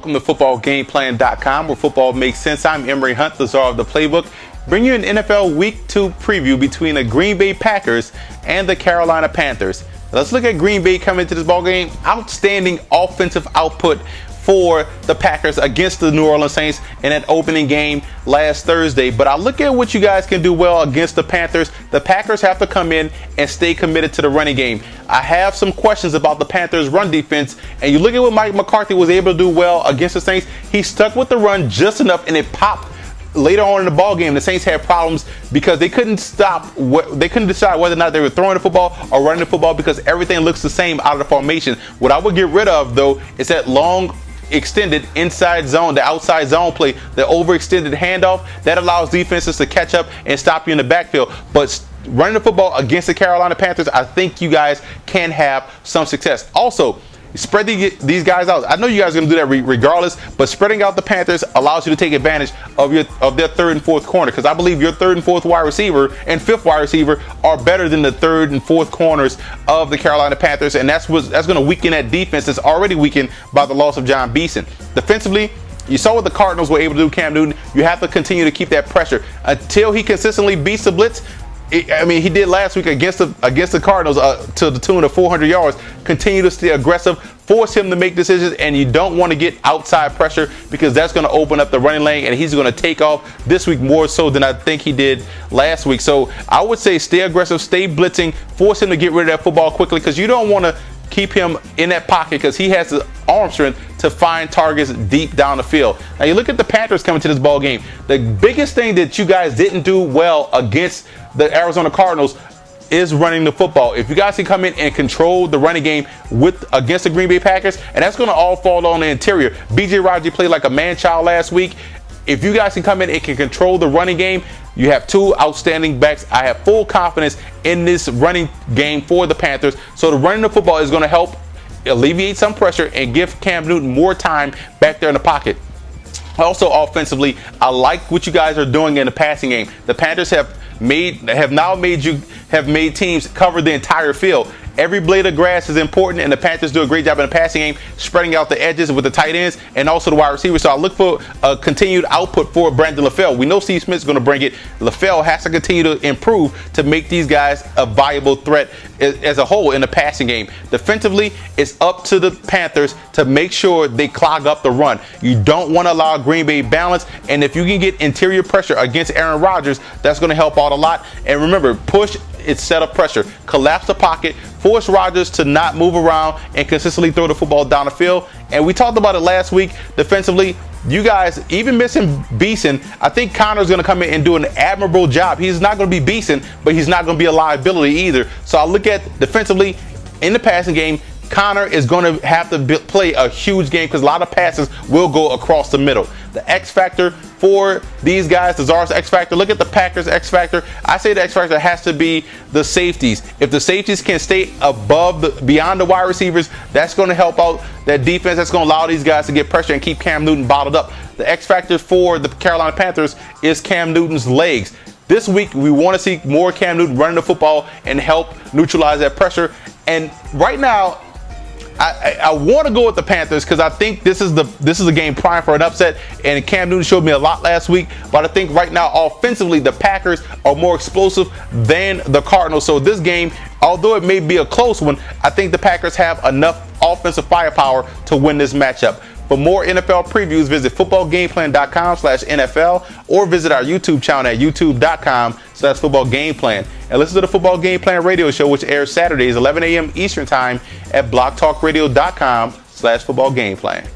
Welcome to footballgameplan.com, where football makes sense. I'm Emory Hunt, the czar of the playbook. Bring you an NFL Week 2 preview between the Green Bay Packers and the Carolina Panthers. Let's look at Green Bay coming into this ballgame. Outstanding offensive output for the Packers against the New Orleans Saints in that opening game last Thursday. But I look at what you guys can do well against the Panthers. The Packers have to come in and stay committed to the running game. I have some questions about the Panthers' run defense, and you look at what Mike McCarthy was able to do well against the Saints. He stuck with the run just enough, and it popped. Later on in the ball game, the Saints had problems because they couldn't decide whether or not they were throwing the football or running the football because everything looks the same out of the formation. What I would get rid of, though, is that long extended inside zone, the outside zone play, the overextended handoff that allows defenses to catch up and stop you in the backfield. But running the football against the Carolina Panthers, I think you guys can have some success. Also, spread these guys out. I know you guys are going to do that regardless, but spreading out the Panthers allows you to take advantage of their third and fourth corner, because I believe your third and fourth wide receiver and fifth wide receiver are better than the third and fourth corners of the Carolina Panthers, and that's going to weaken that defense that's already weakened by the loss of John Beeson. Defensively, you saw what the Cardinals were able to do, Cam Newton. You have to continue to keep that pressure until he consistently beats the blitz. I mean, he did last week against the Cardinals to the tune of 400 yards. Continue to stay aggressive, force him to make decisions, and you don't want to get outside pressure because that's going to open up the running lane, and he's going to take off this week more so than I think he did last week. So I would say stay aggressive, stay blitzing, force him to get rid of that football quickly, because you don't want to keep him in that pocket because he has the arm strength to find targets deep down the field. Now you look at the Panthers coming to this ball game. The biggest thing that you guys didn't do well against the Arizona Cardinals is running the football. If you guys can come in and control the running game against the Green Bay Packers, and that's going to all fall on the interior. BJ Raji played like a man-child last week. If you guys can come in and can control the running game, you have two outstanding backs. I have full confidence in this running game for the Panthers. So the running the football is going to help alleviate some pressure and give Cam Newton more time back there in the pocket. Also, offensively, I like what you guys are doing in the passing game. The Panthers have now made teams cover the entire field. Every blade of grass is important, and the Panthers do a great job in the passing game, spreading out the edges with the tight ends and also the wide receivers. So I look for a continued output for Brandon LaFell. We know Steve Smith's going to bring it. LaFell has to continue to improve to make these guys a viable threat as a whole in the passing game. Defensively, it's up to the Panthers to make sure they clog up the run. You don't want to allow Green Bay balance, and if you can get interior pressure against Aaron Rodgers, that's going to help out a lot. And remember, push its set up pressure, collapse the pocket, force Rodgers to not move around and consistently throw the football down the field. And we talked about it last week. Defensively, you guys, even missing Beeson, I think Connor's going to come in and do an admirable job. He's not going to be Beeson, but he's not going to be a liability either. So I look at defensively in the passing game, Connor is going to have to play a huge game because a lot of passes will go across the middle. The X factor for these guys, the Czar's X factor, look at the Packers X factor. I say the X factor has to be the safeties. If the safeties can stay beyond the wide receivers, that's going to help out that defense. That's going to allow these guys to get pressure and keep Cam Newton bottled up. The X factor for the Carolina Panthers is Cam Newton's legs. This week, we want to see more Cam Newton running the football and help neutralize that pressure. And right now, I want to go with the Panthers because I think this is a game prime for an upset, and Cam Newton showed me a lot last week. But I think right now, offensively, the Packers are more explosive than the Cardinals. So this game, although it may be a close one, I think the Packers have enough offensive firepower to win this matchup. For more NFL previews, visit footballgameplan.com/NFL or visit our YouTube channel at youtube.com/footballgameplan. And listen to the Football Game Plan radio show, which airs Saturdays, 11 a.m. Eastern Time at blogtalkradio.com/footballgameplan.